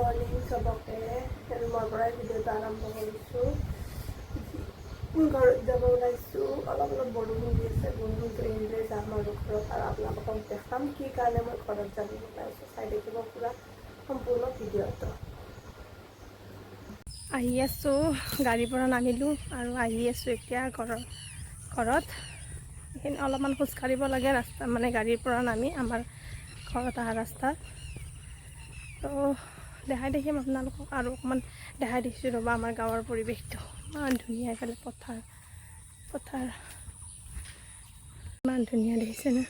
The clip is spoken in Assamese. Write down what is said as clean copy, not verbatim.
মৰ্ণিং চবকে মই পৰাই ভিডিঅ'টো আৰম্ভ কৰিছোঁ। ঘৰত যাব ওলাইছোঁ, অলপ বৰষুণ দি আছে। বৰষুণটো এৰিলে যাম আৰু ঘৰত, আৰু আপোনালোকক দেখাম কি কাৰণে মই ঘৰত যাব ওলাইছোঁ। চাই দেখিব পুৰা সম্পূৰ্ণ ভিডিঅ'টো। আহি আছোঁ, গাড়ীৰ পৰা নামিলোঁ আৰু আহি আছোঁ এতিয়া ঘৰত। এইখিনি অলপমান খোজকাঢ়িব লাগে ৰাস্তা, মানে গাড়ীৰ পৰা নামি আমাৰ ঘৰত অহা ৰাস্তাত। তো দেখাই দেখিম আপোনালোকক, আৰু অকণমান দেখাই দিছোঁ ৰ'বা আমাৰ গাঁৱৰ পৰিৱেশটো। ইমান ধুনীয়া, এইফালে পথাৰ ইমান ধুনীয়া দেখিছেনে?